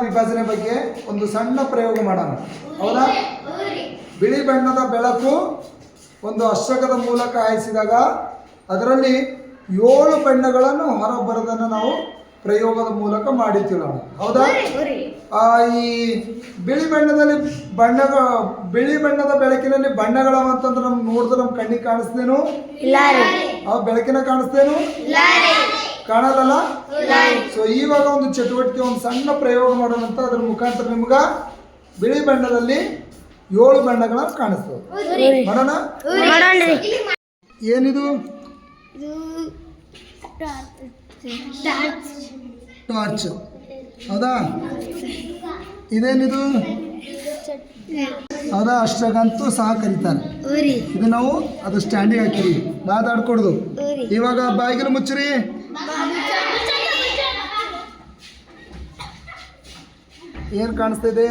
ವಿಭಜನೆ ಬಗ್ಗೆ ಒಂದು ಸಣ್ಣ ಪ್ರಯೋಗ ಮಾಡೋಣ. ಹೌದಾ? ಬಿಳಿ ಬಣ್ಣದ ಬೆಳಕು ಒಂದು ಅಷ್ಟಕದ ಮೂಲಕ ಹಾಯಿಸಿದಾಗ ಅದರಲ್ಲಿ 7 ಬಣ್ಣಗಳನ್ನು ಹೊರಬರೋದನ್ನು ನಾವು ಪ್ರಯೋಗದ ಮೂಲಕ ಮಾಡಿರ್ತೀವಿ ನಾವು. ಹೌದಾ? ಈ ಬಿಳಿ ಬಣ್ಣದ ಬೆಳಕಿನಲ್ಲಿ ಬಣ್ಣಗಳ ಅಂತಂದ್ರೆ ನಮ್ಗೆ ನೋಡಿದ್ರೆ ನಮ್ಮ ಕಣ್ಣಿಗೆ ಕಾಣಿಸ್ತೇನು? ಬೆಳಕಿನ ಕಾಣಿಸ್ತೇನು? ಕಾಣಲ್ಲ. ಸೊ ಇವಾಗ ಒಂದು ಚಟುವಟಿಕೆ, ಒಂದು ಸಣ್ಣ ಪ್ರಯೋಗ ಮಾಡೋಣ ಅಂತ. ಅದ್ರ ಮುಖಾಂತರ ನಿಮ್ಗ ಬಿಳಿ ಬಣ್ಣದಲ್ಲಿ 7 ಬಣ್ಣಗಳನ್ನು ಕಾಣಿಸ್ತವೆ. ಮಾಡೋಣ? ಏನಿದು? ಟಾರ್ಚ್. ಹೌದಾ? ಇದೇನಿದು? ಹೌದಾ? ಅಷ್ಟಗಂತೂ ಸಹ ಕರೀತಾರೆ. ಇದು ನಾವು ಅದು ಸ್ಟ್ಯಾಂಡಿಗೆ ಹಾಕಿರಿ, ಮಾತಾಡ್ಕೊಡ್ದು. ಇವಾಗ ಬಾಗಿಲು ಮುಚ್ಚ್ರಿ. ಏನು ಕಾಣಿಸ್ತಾ ಇದೆ?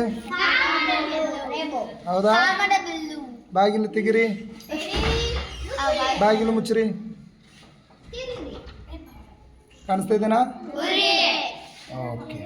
ಹೌದಾ? ಬಾಗಿಲು ತೆಗಿರಿ, ಬಾಗಿಲು ಮುಚ್ಚ್ರಿ. ಕಾಣಿಸ್ತಾ ಇದೆನಾ? ಓಕೆ.